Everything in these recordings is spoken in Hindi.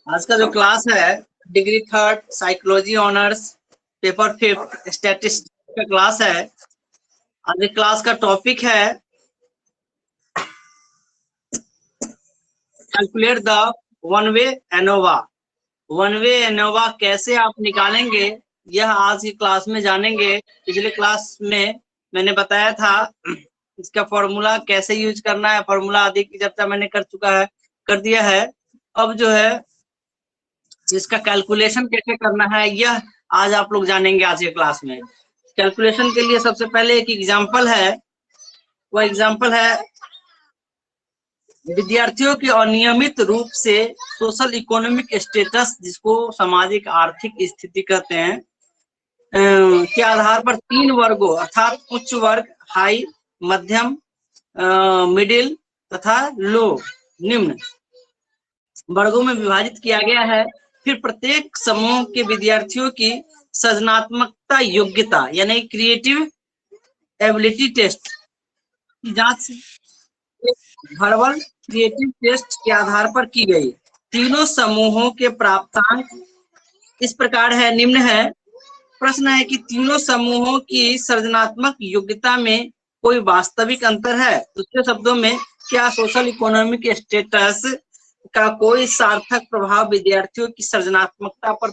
आज का जो क्लास है degree third psychology honours paper 5 statistics का क्लास है। आज के क्लास का टॉपिक है calculate the one way ANOVA. One way ANOVA कैसे आप निकालेंगे यह आज की क्लास में जानेंगे। पिछले क्लास में मैंने बताया था इसका फॉर्मूला कैसे यूज करना है, फॉर्मूला आदि की चर्चा मैंने कर दिया है। अब जो है इसका कैलकुलेशन कैसे करना है यह आज आप लोग जानेंगे आज के क्लास में। कैलकुलेशन के लिए सबसे पहले एक एग्जांपल है, वह एग्जांपल है विद्यार्थियों की अनियमित रूप से सोशल इकोनॉमिक स्टेटस, जिसको सामाजिक आर्थिक स्थिति कहते हैं, के आधार पर 3 वर्गों अर्थात उच्च वर्ग, हाई, मध्यम, मिडिल तथा लो, निम्न वर्गों में विभाजित किया गया है। फिर प्रत्येक समूह के विद्यार्थियों की सृजनात्मकता योग्यता यानी क्रिएटिव एबिलिटी टेस्ट की जांच वर्बल क्रिएटिव टेस्ट के आधार पर की गई। तीनों समूहों के प्राप्तांक इस प्रकार है, निम्न है। प्रश्न है कि तीनों समूहों की सृजनात्मक योग्यता में कोई वास्तविक अंतर है? दूसरे शब्दों में, क्या सोशल इकोनॉमिक स्टेटस का कोई सार्थक प्रभाव विद्यार्थियों की सृजनात्मकता पर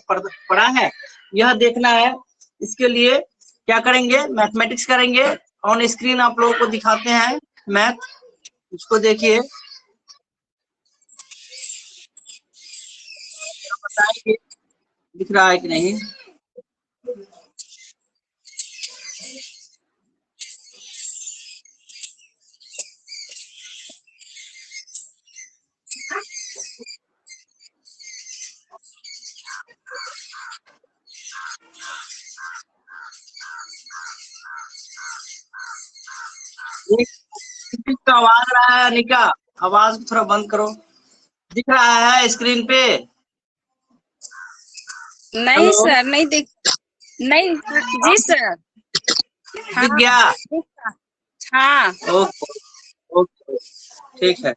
पड़ा है? यह देखना है। इसके लिए क्या करेंगे? मैथमेटिक्स करेंगे। ऑन स्क्रीन आप लोगों को दिखाते हैं मैथ, इसको देखिए, बताइए दिख रहा है कि नहीं। का आवाज रहा है, अनिका आवाज को थोड़ा बंद करो। दिख रहा है स्क्रीन पे? नहीं सर, नहीं दिख, नहीं जी सर। दिख गया? हाँ ओके ठीक है।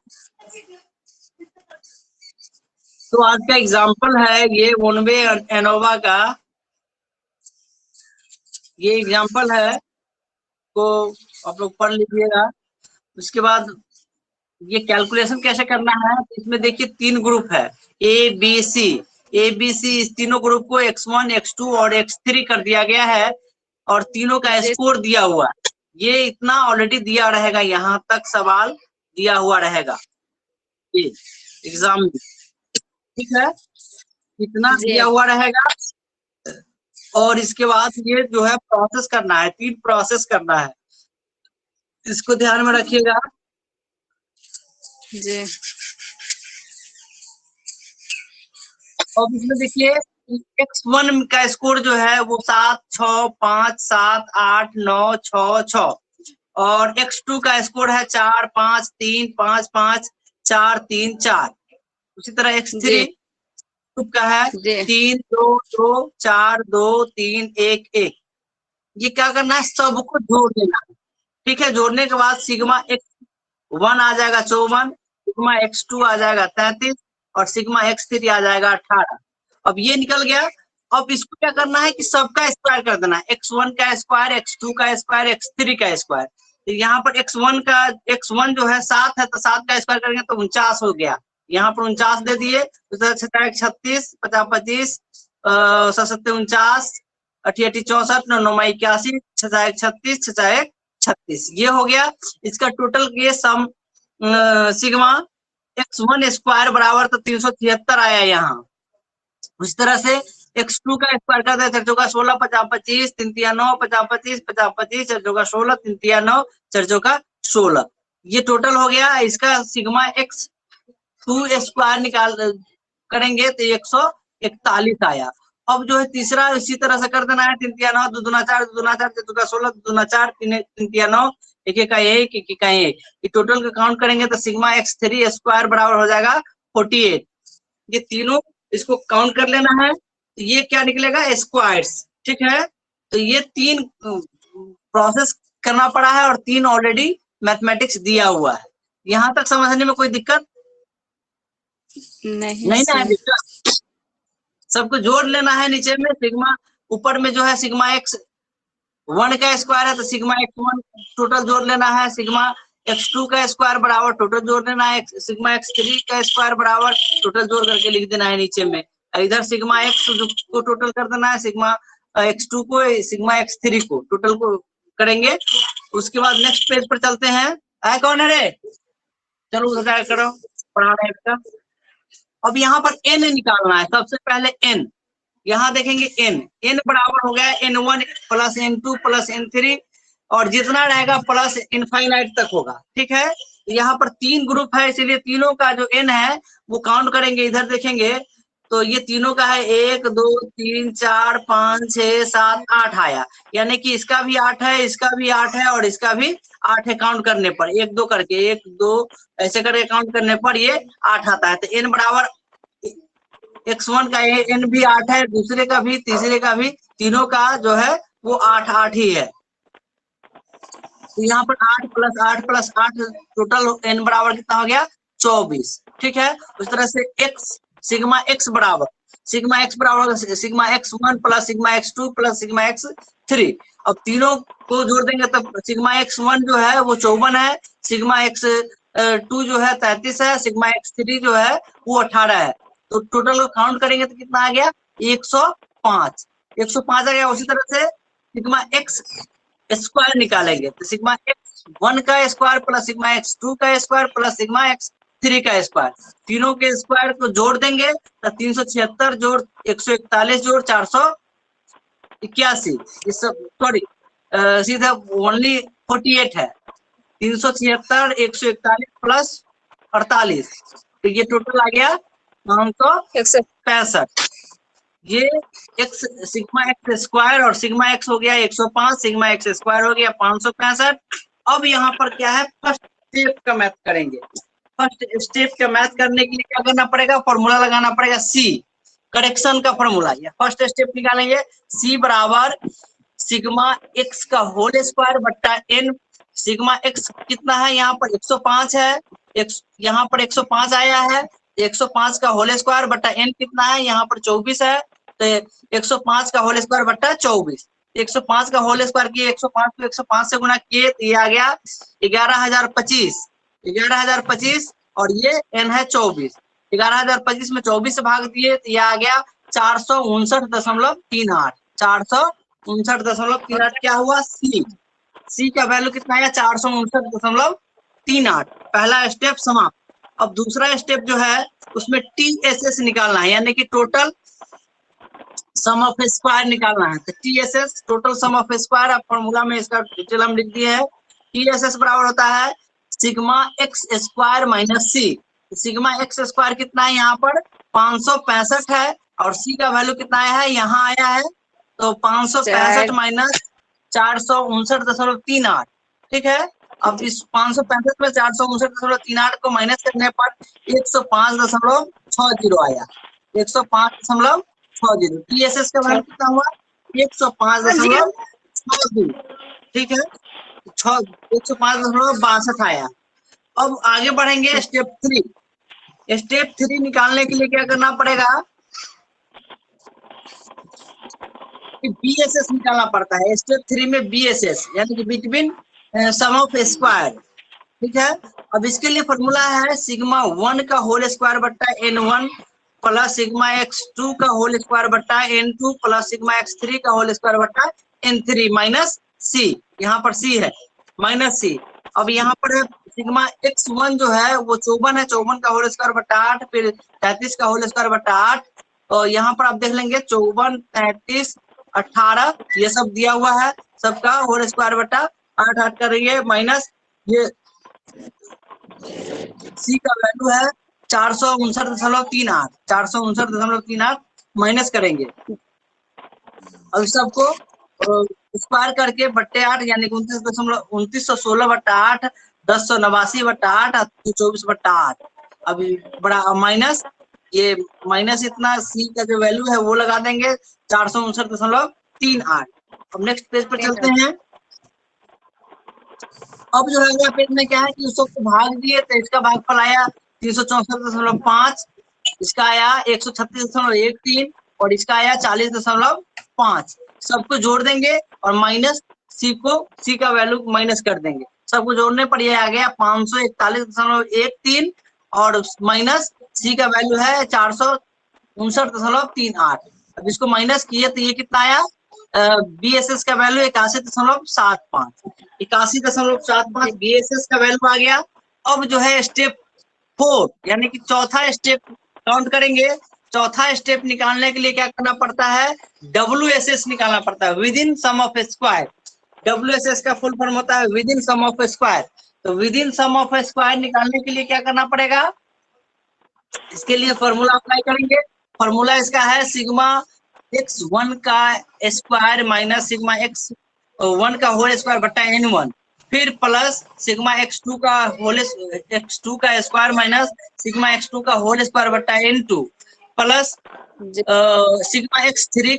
तो आज का एग्जाम्पल है ये वन वे एनोवा का, ये एग्जाम्पल है, को आप लोग पढ़ लीजिएगा। उसके बाद ये कैलकुलेशन कैसे करना है, इसमें देखिए 3 ग्रुप है, ए बी सी। इस तीनों ग्रुप को x1, x2 और x3 कर दिया गया है और तीनों का स्कोर दिया हुआ है। ये इतना ऑलरेडी दिया रहेगा, यहाँ तक सवाल दिया हुआ रहेगा ये एग्जाम में, ठीक है, इतना दिया हुआ रहेगा। और इसके बाद ये जो है प्रोसेस करना है, 3 प्रोसेस करना है, इसको ध्यान में रखिएगा जी। और इसमें देखिए x1 का स्कोर जो है वो 7, 6, 5, 7, 8, 9, 6, 6 और x2 का स्कोर है 4, 5, 3, 5, 5, 4, 3, 4। उसी तरह x3 का है 3, 2, 2, 4, 2, 3, 1, 1। ये क्या करना है? सबको जोड़ देना है, ठीक है। जोड़ने के बाद सिग्मा x1 आ जाएगा 54, सिग्मा x2 आ जाएगा 33 और सिग्मा x3 आ जाएगा 18। अब ये निकल गया। अब इसको क्या करना है कि सबका स्क्वायर कर देना है, x1 का स्क्वायर, x2 का स्क्वायर, x3 का स्क्वायर। तो यहाँ पर x1 जो है 7 है, तो 7 का स्क्वायर करेंगे तो 49 हो गया। यहाँ पर 49 दे दिए, तो 36, 50, 25, 7, 49, 88, 64, 9, 81, 36, 36, ये हो गया। इसका टोटल ये सम सिग्मा x1 स्क्वायर बराबर तो 376 आया यहाँ। उस तरह से x2 का स्क्वायर कर दे, 4 16, 50, 25, 3 3 9, 50, 25, 50, 25, 4 16, 3 3 9, 4 16, ये टोटल हो गया। इसका सिग्मा x2 स्क्वायर निकाल करेंगे तो 141 आया। अब जो है तीसरा इसी तरह से कर देना है, 3 3 9, 2 2 4, 2 2 4, 4 16, 2 2 4, 3 3 9, 1 1 1, 1 1 1। ये टोटल का काउंट करेंगे तो सिग्मा x3 स्क्वायर बराबर हो जाएगा 48। ये तीनों इसको काउंट कर लेना है, तो ये क्या निकलेगा? स्क्वायर्स, ठीक है। तो ये 3 प्रोसेस करना पड़ा है और 3 ऑलरेडी मैथमेटिक्स दिया हुआ है। यहाँ तक समझने में कोई दिक्कत नहीं ना है? सबको जोड़ लेना है नीचे में। सिग्मा ऊपर में जो है सिग्मा एक्स 1 का स्क्वायर है तो सिग्मा x1 टोटल जोड़ लेना है, सिग्मा x2 का स्क्वायर बराबर टोटल जोड़ लेना है, सिग्मा x3 का स्क्वायर बराबर टोटल जोड़ करके लिख देना है नीचे में। इधर सिग्मा x को टोटल कर देना है, सिग्मा x2 को सिग्मा x3 को टोटल को करेंगे। उसके बाद नेक्स्ट पेज पर चलते हैं। आए कौन है रे? चलो उधर करो पढ़ा रहे इसका। अब यहाँ पर n निकालना है। सबसे पहले n, यहाँ देखेंगे n बराबर हो गया n1 plus n2 plus n3 और जितना रहेगा प्लस इनफाइनाइट तक होगा। ठीक है, यहाँ पर 3 ग्रुप है इसलिए तीनों का जो n है वो काउंट करेंगे। इधर देखेंगे तो ये तीनों का है 1 2 3 4 5 6 7 8 आया, यानी कि इसका भी 8 है, इसका भी 8 है और इसका भी 8 है। काउंट करने पर 1 2 करके 1 2 ऐसे करके काउंट करने पर ये 8 आता है। तो n बराबर x1 का n भी 8 है, दूसरे का भी, तीसरे का भी, तीनों का जो है वो 8 8 ही है। तो यहाँ पर 8 प्लस 8 टोटल n बराबर कितना हो गया? 24। ठीक है, उस तरह से सिग्मा x बराबर sigma x1 plus sigma x2 plus sigma x3। अब तीनों को जोड़ देंगे तब सिग्मा x1 जो है वो 54 है, सिग्मा x2 जो है 33 है, सिग्मा x3 जो है वो 18 है। तो टोटल को काउंट करेंगे तो कितना आ गया? 105 आ गया। उसी तरह से सिग्मा x स्क्वायर निकालेंगे तो सिग्मा x1 का स्क्वायर प्लस सिग्मा x2 का स्क्वायर प्लस सिग्मा x3 का स्क्वायर, तीनों के स्क्वायर को जोड़ देंगे तो 376 जोड़ 141 जोड़ 481, इस सॉरी सीधा ओनली 48 है। 376 141 प्लस 48 तो ये टोटल आ गया 565। ये x सिग्मा एक्स स्क्वायर और सिग्मा एक्स हो गया 105, सिग्मा एक्स स्क्वायर हो गया 565। अब यहाँ पर क्या है? फर्स्ट स्टेप का मैथ करेंगे। फर्स्ट स्टेप का मैथ करने के लिए क्या करना पड़ेगा? फॉर्मूला लगाना पड़ेगा c, करेक्शन का फॉर्मूला। ये फर्स्ट स्टेप निकालेंगे, c बराबर सिग्मा x का होल स्क्वायर बट्टा n। सिग्मा x कितना है? यहाँ पर 105 है, यहाँ पर 105 आया है, 105 का होल स्क्वायर बट्टा n कितना है? यहाँ पर 24 है, तो 105 का होल स्क्वायर बट्टा 24। 105 का होल स्क्वायर किए 105 को 105 से गुना किए तो ये आ गया 11025 और ये n है 24। 11025 में 24 से भाग दिए तो ये आ गया 459.38। 459.38 क्या हुआ? c का वैल्यू कितना आया? 459.38। पहला स्टेप समाप्त। अब दूसरा स्टेप जो है उसमें TSS निकालना है, यानी कि टोटल सम ऑफ स्क्वायर निकालना है। तो TSS total sum of square, अब फॉर्मूला में इसका डिटेल हम लिख दिए है। TSS बराबर होता है sigma x square minus c। Sigma x square कितना है? यहाँ पर 565 है और c का वैल्यू कितना आया है? यहाँ आया है, तो 565 माइनस 459.38। ठीक है, अब इस 565 में 459.38 को माइनस करने पर 105.60 आया। 105.60। TSS का वैल्यू कितना हुआ? 105.62। ठीक है, 105.62 आया। अब आगे बढ़ेंगे स्टेप 3। स्टेप 3 निकालने के लिए क्या करना पड़ेगा? BSS निकालना पड़ता है। स्टेप 3 में BSS यानी कि बिटवीन सम ऑफ स्क्वायर। ठीक है, अब इसके लिए फॉर्मूला है सिग्मा 1 का होल स्क्वायर बट्टा n1 प्लस सिग्मा x2 का होल स्क्वायर बट्टा n2 प्लस सिग्मा x3 का होल स्क्वायर बट्टा n3 माइनस c। यहाँ पर c है माइनस c। अब यहाँ पर है सिग्मा x1 जो है वो 54 है, 54 का होल स्क्वायर बट्टा 8, फिर 33 का होल स्क्वायर बट्टा 8। और यहाँ पर आप देख लेंगे 54 33 18 ये सब दिया हुआ है, सबका होल स्क्वायर बट्टा 8 8 करेंगे माइनस ये c का वैल्यू है 459.38। 459.38 माइनस करेंगे। अब सबको स्क्वायर करके बट्टे 8 यानी 2916/8 1089/8 24/8। अभी बड़ा माइनस ये माइनस इतना c का जो वैल्यू है वो लगा देंगे 459.38। अब नेक्स्ट पेज पर चलते हैं। अब जो है अगला पेज में क्या है कि उसको भाग दिए तो इसका भागफल आया 364.5, इसका आया 136.13, और इसका आया 40.5। सबको जोड़ देंगे और माइनस सी का वैल्यू माइनस कर देंगे। सबको जोड़ने पर ये आ गया 541.13 और माइनस सी का वैल्यू है 459.38। अब इसको माइनस किए तो ये कितना आया, BSS का वैल्यू 81.75, 81.75 BSS का वैल्यू आ गया। अब जो है स्टेप 4 यानी कि चौथा स्टेप काउंट करेंगे। चौथा स्टेप निकालने के लिए क्या करना पड़ता है, WSS निकालना पड़ता है, within sum of square. WSS का फुल फॉर्म होता है within sum of square. तो within sum of square निकालने के लिए क्या करना पड़ेगा, इसके लिए फॉर्मूला अप्लाई करेंगे। फॉर्मूला इसका है सिग्मा x1 का स्क्वायर माइनस सिग्मा x1 का होल स्क्वायर बट्टा n1, फिर प्लस सिग्मा x2 का स्क्वायर माइनस सिग्मा x2 का होल स्क्वायर बट्टा n2, प्लस सिग्मा x3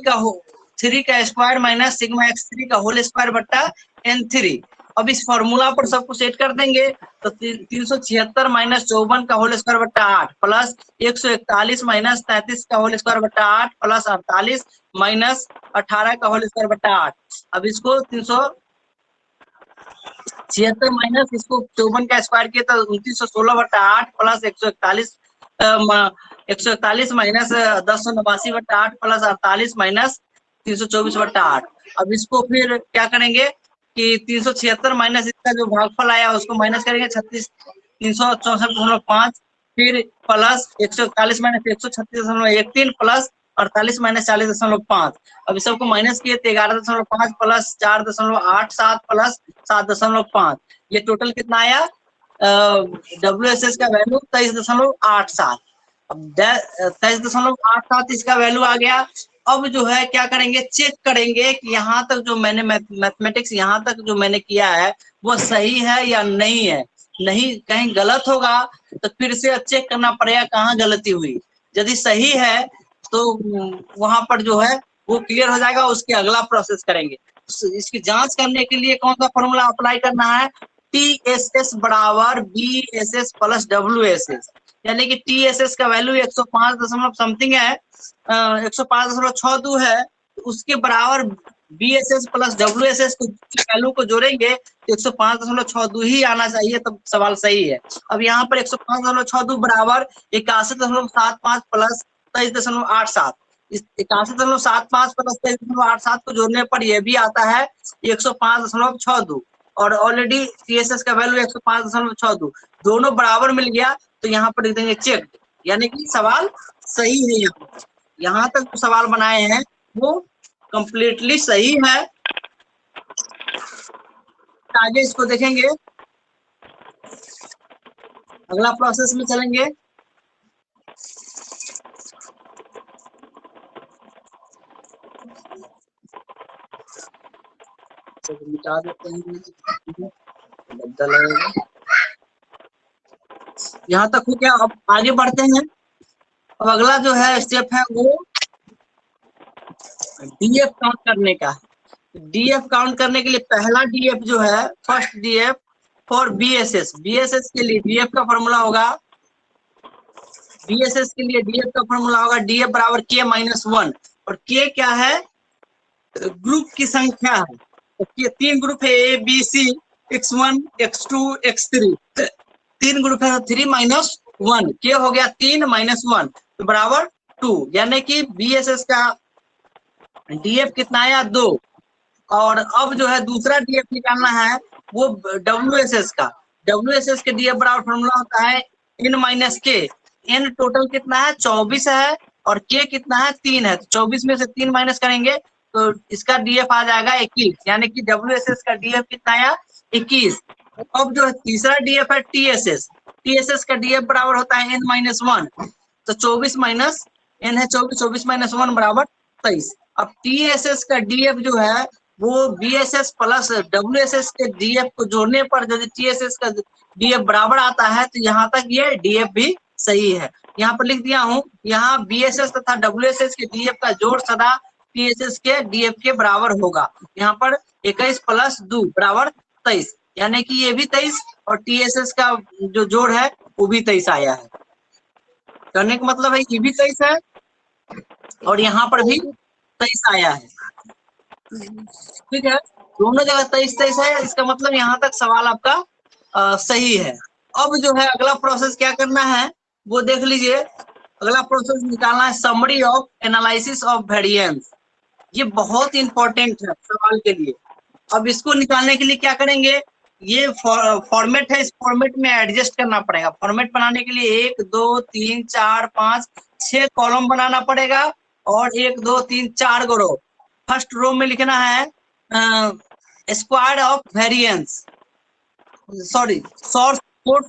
का स्क्वायर माइनस सिग्मा x3 का होल स्क्वायर बट्टा n3। अब इस फॉर्मूला पर सबको सेट कर देंगे तो 376 माइनस 54 का होल स्क्वायर बट्टा 8 प्लस 141 माइनस 33 का होल स्क्वायर बट्टा 8 प्लस 48 माइनस 18 का होल स्क्वायर बट्टा 8। अब इसको 376 माइनस इसको 54 का स्क्वायर किया तो 2916 बट्टा 8 प्लस 141 माइनस 1089 बट्टा 8 प्लस 48 माइनस 324 बट्टा 8। अब इसको फिर क्या करेंगे कि 376 माइनस इसका जो भागफल आया उसको माइनस करेंगे 364.5, फिर प्लस 141 माइनस 136.13 प्लस 48 माइनस 40.5। अब इस सबको माइनस किए तो 11.5 प्लस 4.87 प्लस 7.5, ये टोटल कितना आया, WSS का वैल्यू 23.87। अब 23.87 इसका वैल्यू आ गया। अब जो है क्या करेंगे, चेक करेंगे कि यहाँ तक जो मैंने मैथमेटिक्स यहाँ तक जो मैंने किया है वो सही है या नहीं है। नहीं कहीं गलत होगा तो फिर से चेक करना पड़ेगा कहाँ गलती हुई। यदि सही है तो वहां पर जो है वो क्लियर हो जाएगा, उसके अगला प्रोसेस करेंगे। इसकी जांच करने के लिए कौन सा फॉर्मूला अप्लाई करना है, TSS बराबर BSS प्लस WSS, यानी कि TSS का वैल्यू 105 दशमलव समथिंग है, 105.62 है, उसके बराबर BSS प्लस WSS को वैल्यू को जोड़ेंगे तो 105.62 ही आना चाहिए, तब सवाल सही है। अब यहाँ पर 105.62 बराबर 81.75 प्लस 23.87, 81.75 प्लस 23.87 को जोड़ने पर यह भी आता है 105.62 और ऑलरेडी TSS का वैल्यू 105.62, दोनों बराबर मिल गया तो यहाँ पर लिख देंगे चेक, यानी कि सवाल सही है। यहाँ तक जो सवाल बनाए हैं वो कंप्लीटली सही है। आगे इसको देखेंगे, अगला प्रोसेस में चलेंगे। मिटा देते हैं, यहाँ तक हो गया। अब आगे बढ़ते हैं। अब अगला जो है स्टेप है वो DF काउंट करने का। DF काउंट करने के लिए पहला DF जो है, फर्स्ट DF फॉर BSS के लिए DF का फॉर्मूला होगा, BSS के लिए DF का फॉर्मूला होगा DF बराबर K माइनस 1। और K क्या है, ग्रुप की संख्या है। तो तीन ग्रुप है A B C, X1 X2 X3, तीन ग्रुप है 3 माइनस 1, K हो गया 3 माइनस 1 तो बराबर 2, यानी कि BSS का DF कितना आया 2। और अब जो है दूसरा DF निकालना है वो WSS का। WSS के DF बराबर फॉर्मूला होता है N minus K। N total कितना है 24 है और K कितना है 3 है, तो 24 में से 3 माइनस करेंगे तो इसका DF आ जाएगा 21, यानी कि WSS का DF कितना आया 21। अब जो तीसरा DF है TSS का DF बराबर होता है N माइनस 1, तो 24 माइनस N है 24 माइनस 1 बराबर 23। अब TSS का DF जो है वो BSS प्लस WSS के DF को जोड़ने पर यदि TSS का DF बराबर आता है तो यहाँ तक ये DF भी सही है। यहाँ पर लिख दिया हूँ, यहाँ BSS तथा WSS के DF का जोड़ सदा TSS के DF के बराबर होगा। यहाँ पर 21 प्लस 2 बराबर 23, यानी कि ये भी 23 और TSS का जो जोड़ है वो भी 23 आया है। करने का मतलब है ये भी 23 है और यहाँ पर भी 23 आया है। ठीक है, दोनों जगह 23 है, इसका मतलब यहाँ तक सवाल आपका सही है। अब जो है अगला प्रोसेस क्या करना है वो देख लीजिए। अगला प्रोसेस निकालना है summary of analysis of variance. ये बहुत इंपॉर्टेंट है सवाल के लिए। अब इसको निकालने के लिए क्या करेंगे, ये फॉर्मेट है, इस फॉर्मेट में एडजस्ट करना पड़ेगा। फॉर्मेट बनाने के लिए 1 2 3 4 5 6 कॉलम बनाना पड़ेगा और 1 2 3 4 रो। फर्स्ट रो में लिखना है square of variance, sorry source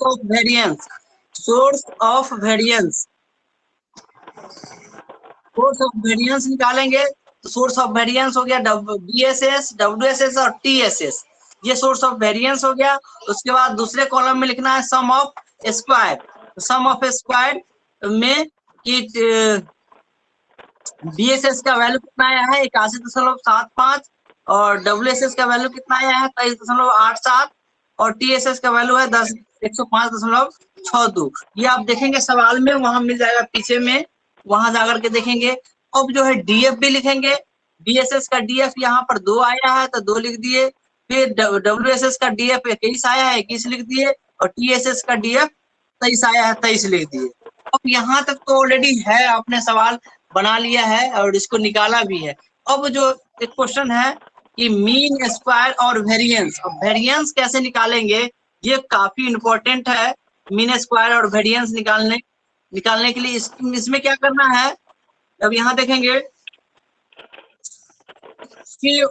of variance, source of variance, source of variance निकालेंगे। तो सोर्स ऑफ वेरिएंस हो गया BSS, WSS और TSS, ये सोर्स ऑफ वेरिएंस हो गया। उसके बाद दूसरे कॉलम में लिखना है sum of square. Sum of square में कि BSS का वैल्यू कितना आया है 81.75 और WSS का वैल्यू कितना आया है 23.87 और TSS का वैल्यू है 105.62। ये आप देखेंगे सवाल में, वहां मिल जाएगा पीछे में, वहां जाकर के देखेंगे। अब जो है DF भी लिखेंगे। BSS का DF यहाँ पर 2 आया है तो 2 लिख दिए। फिर WSS का DF 21 आया है 21 लिख दिए और TSS का DF 23 आया है 23 लिख दिए। अब यहाँ तक तो ऑलरेडी है, आपने सवाल बना लिया है और इसको निकाला भी है। अब जो एक क्वेश्चन है कि मीन स्क्वायर और वेरिएंस, अब वेरिएंस कैसे निकालेंगे ये काफी इंपॉर्टेंट है। मीन स्क्वायर और वेरिएंस निकालने के लिए इसमें क्या करना है, अब यहाँ देखेंगे कि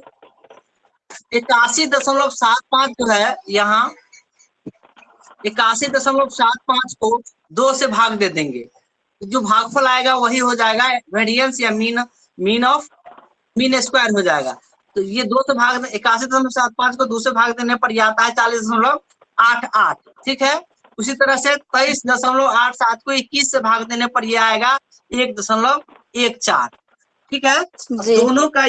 81.75 जो है, यहाँ 81.75 को 2 से भाग दे देंगे, जो भागफल आएगा वही हो जाएगा वेरिएंस या मीन स्क्वायर हो जाएगा। तो ये 2 से भाग 81.75 को 2 से भाग देने पर यह आता है 40.88। ठीक है, उसी तरह से 23.87 को 21 से भाग देने पर यह आएगा 1.14। ठीक है, दोनों का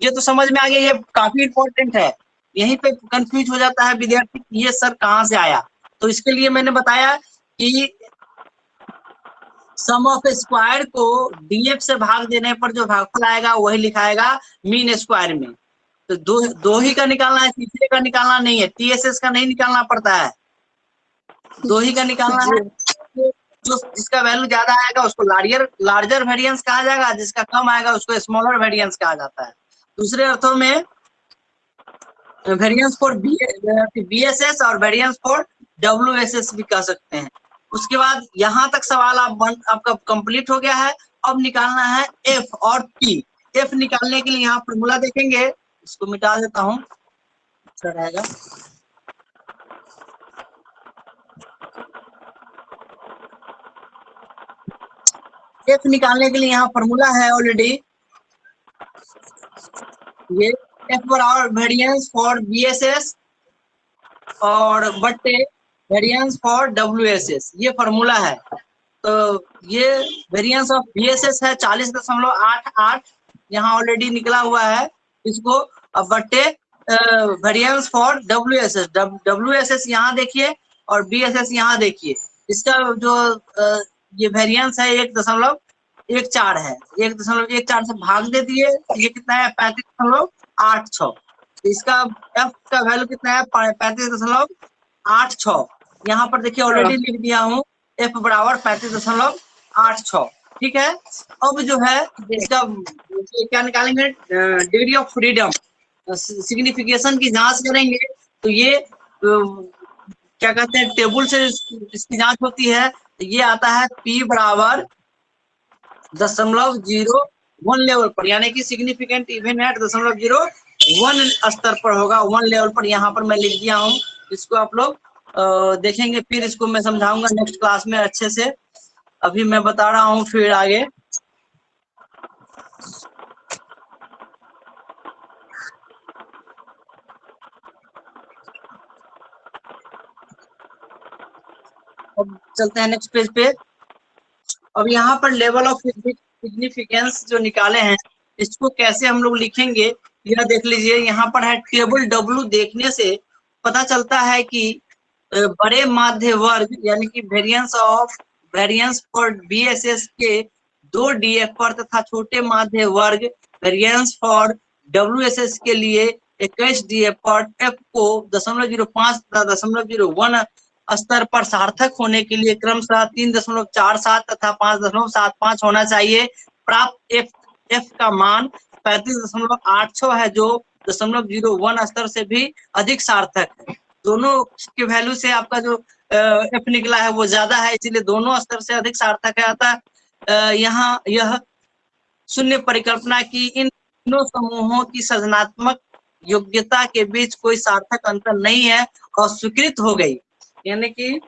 ये तो समझ में आ गया, ये काफी इंपॉर्टेंट है। यहीं पे कंफ्यूज हो जाता है विद्यार्थी, ये सर कहाँ से आया। तो इसके लिए मैंने बताया कि सम ऑफ स्क्वायर को DF से भाग देने पर जो भागफल आएगा वही लिखाएगा मीन स्क्वायर में। तो दो ही का निकालना है, तीसरे का निकालना नहीं है, TSS का नहीं निकालना पड़ता है, 2 ही का निकालना है। जो जिसका वैल्यू ज्यादा आएगा उसको लार्जर वेरिएंस कहा जाएगा, जिसका कम आएगा उसको स्मॉलर वेरिएंस कहा जाता है। दूसरे अर्थों में वेरिएंस फॉर BSS और वेरिएंस फॉर WSS भी कह सकते हैं। उसके बाद यहाँ तक सवाल आपका कंप्लीट हो गया है। अब निकालना है F और P। F निकालने के लिए यहाँ फॉर्मूला देखेंगे, इसको मिटा देता हूँ, अच्छा रहेगा। F निकालने के लिए यहाँ फॉर्मूला है ऑलरेडी, ये F बराबर वेरिएंस फॉर BSS और बट्टे वेरिएंस फॉर WSS, ये फॉर्मूला है। तो ये वेरिएंस ऑफ BSS है 40.88, यहाँ ऑलरेडी निकला हुआ है इसको। अब बट्टे वेरिएंस फॉर WSS यहाँ देखिए और BSS यहाँ देखिए। इसका जो ये वेरिएंस है 1.14 है, 1.14 से भाग दे दिए, ये कितना है 35.86। इसका F का वैल्यू कितना है 35.86। यहाँ पर देखिए ऑलरेडी लिख दिया हूँ F बराबर 35.86। ठीक है, अब जो है इसका क्या निकालेंगे, डिग्री ऑफ फ्रीडम, सिग्निफिकेशन की जांच करेंगे। तो ये क्या कहते हैं, टेबल से इसकी जांच होती है। तो ये आता है P बराबर 0.01 लेवल पर, यानी कि सिग्निफिकेंट इवन एट 0.01 स्तर पर होगा, 1 लेवल पर। यहाँ पर मैं लिख दिया हूँ, इसको आप लोग देखेंगे, फिर इसको मैं समझाऊंगा नेक्स्ट क्लास में अच्छे से। अभी मैं बता रहा हूँ फिर आगे। अब चलते हैं नेक्स्ट पेज पे। अब यहाँ पर लेवल ऑफ सिग्निफिकेंस जो निकाले हैं, इसको कैसे हम लोग लिखेंगे यह देख लीजिए। यहाँ पर है टेबल W देखने से पता चलता है कि बड़े माध्य वर्ग यानी कि वेरिएंस फॉर BSS के 2 DF पर तथा छोटे माध्य वर्ग वेरिएंस फॉर WSS के लिए 21 DF पर F को 0.05 तथा 0.01 स्तर पर सार्थक होने के लिए क्रमशः 3.47 तथा 5.75 होना चाहिए। प्राप्त F का मान 35.86 है, जो 0.01 स्तर से भी अधिक सार्थक है। दोनों के वैल्यू से आपका जो F निकला है वो ज्यादा है, इसलिए दोनों स्तर से अधिक सार्थक है। अतः यहाँ यह शून्य परिकल्पना की इन तीनों समूहों की सृजनात्मक योग्यता के बीच कोई सार्थक अंतर नहीं है और स्वीकृत हो गई। यानी कि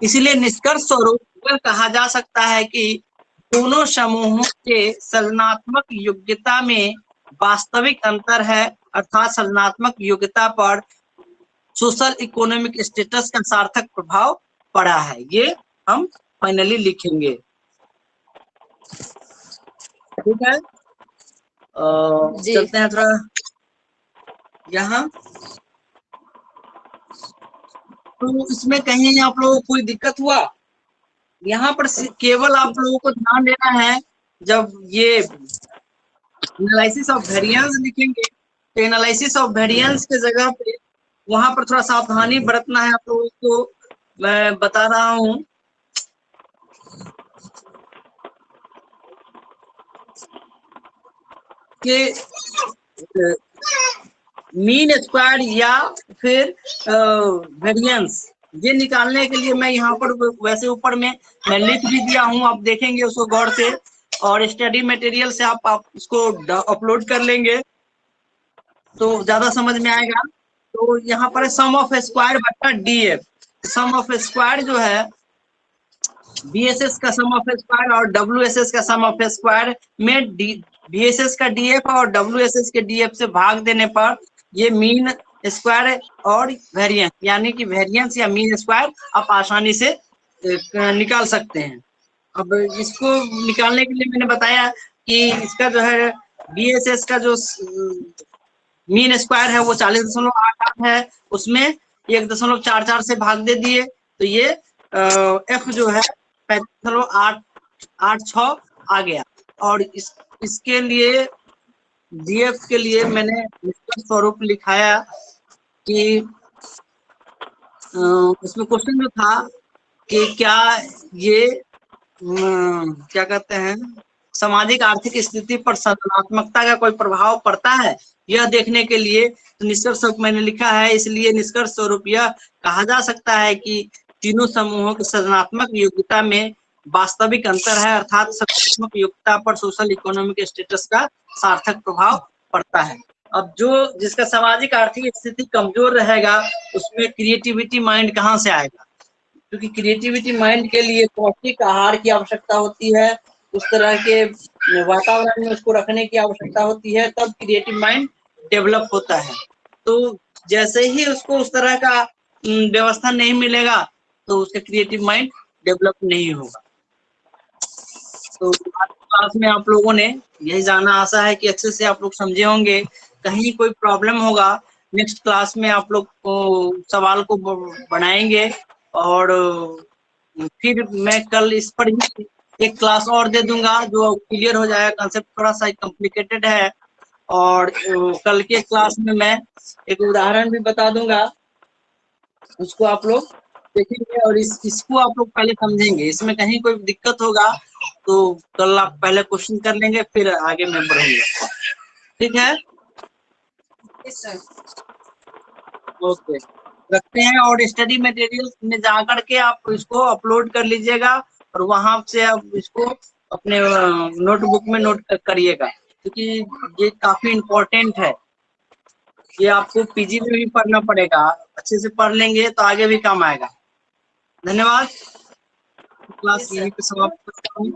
इसलिए निष्कर्ष स्वरूप यह कहा जा सकता है कि दोनों समूहों के सृजनात्मक योग्यता में वास्तविक अंतर है, अर्थात सृजनात्मक योग्यता पर सोशल इकोनॉमिक स्टेटस का सार्थक प्रभाव पड़ा है। ये हम फाइनली लिखेंगे, ठीक है। चलते हैं थोड़ा यहाँ। तो इसमें कहीं आप लोगों को कोई दिक्कत हुआ? यहाँ पर केवल आप लोगों को ध्यान देना है, जब ये एनालिसिस ऑफ वेरिएंस लिखेंगे तो एनालिसिस ऑफ वेरिएंस के जगह पे वहां पर थोड़ा सावधानी बरतना है आप लोगों को, मैं बता रहा हूँ। कि मीन स्क्वायर या फिर वेरिएंस ये निकालने के लिए मैं यहाँ पर वैसे ऊपर में मैं लिख भी दिया हूँ, आप देखेंगे उसको गौर से, और स्टडी मटेरियल से आप उसको अपलोड कर लेंगे तो ज्यादा समझ में आएगा। तो यहाँ पर सम ऑफ स्क्वायर बटा DF, सम ऑफ स्क्वायर जो है BSS का सम ऑफ स्क्वायर और WSS का सम ऑफ स्क्वायर में BSS का DF और WSS के DF से भाग देने पर ये मीन स्क्वायर और वेरिएंस, यानी कि वेरिएंस या मीन स्क्वायर आप आसानी से निकाल सकते हैं। अब इसको निकालने के लिए मैंने बताया कि इसका जो है BSS का जो मीन स्क्वायर है वो 40.88 है, उसमें 1.44 से भाग दे दिए तो ये F जो है 35.886 आ गया। और इसके लिए DF के लिए मैंने निष्कर्ष स्वरूप लिखाया कि उसमें क्वेश्चन जो था कि क्या ये क्या कहते हैं सामाजिक आर्थिक स्थिति पर सृजनात्मकता का कोई प्रभाव पड़ता है, यह देखने के लिए तो निष्कर्ष स्वरूप मैंने लिखा है। इसलिए निष्कर्ष स्वरूप यह कहा जा सकता है कि तीनों समूहों की सृजनात्मक योग्यता में वास्तविक अंतर है, अर्थात सृजनात्मक योग्यता पर सोशल इकोनॉमिक स्टेटस का सार्थक प्रभाव पड़ता है। अब जो जिसका सामाजिक आर्थिक स्थिति कमजोर रहेगा उसमें क्रिएटिविटी माइंड कहाँ से आएगा, क्योंकि क्रिएटिविटी माइंड के लिए पौष्टिक आहार की आवश्यकता होती है, उस तरह के वातावरण में उसको रखने की आवश्यकता होती है, तब क्रिएटिव माइंड डेवलप होता है। तो जैसे ही उसको उस तरह का व्यवस्था नहीं मिलेगा तो उसका क्रिएटिव माइंड डेवलप नहीं होगा। तो आज क्लास में आप लोगों ने यही जाना, आशा है कि अच्छे से आप लोग समझे होंगे। कहीं कोई प्रॉब्लम होगा नेक्स्ट क्लास में आप लोग को सवाल को बनाएंगे और फिर मैं कल इस पर ही एक क्लास और दे दूंगा जो क्लियर हो जाएगा। कंसेप्ट थोड़ा सा कॉम्प्लिकेटेड है और कल के क्लास में मैं एक उदाहरण भी बता दूंगा, उसको आप लोग देखेंगे और इसको आप लोग पहले समझेंगे। इसमें कहीं कोई दिक्कत होगा तो कल आप पहले क्वेश्चन कर लेंगे, फिर आगे मैं बढ़ूंगा, ठीक है? ओके, रखते हैं। और स्टडी मटेरियल में जा करके आप इसको अपलोड कर लीजिएगा और वहां से आप इसको अपने नोटबुक में नोट करिएगा, क्योंकि ये काफी इम्पोर्टेंट है। ये आपको PG में भी पढ़ना पड़ेगा, अच्छे से पढ़ लेंगे तो आगे भी काम आएगा। धन्यवाद। क्लास यहीं पे समाप्त करता हूँ।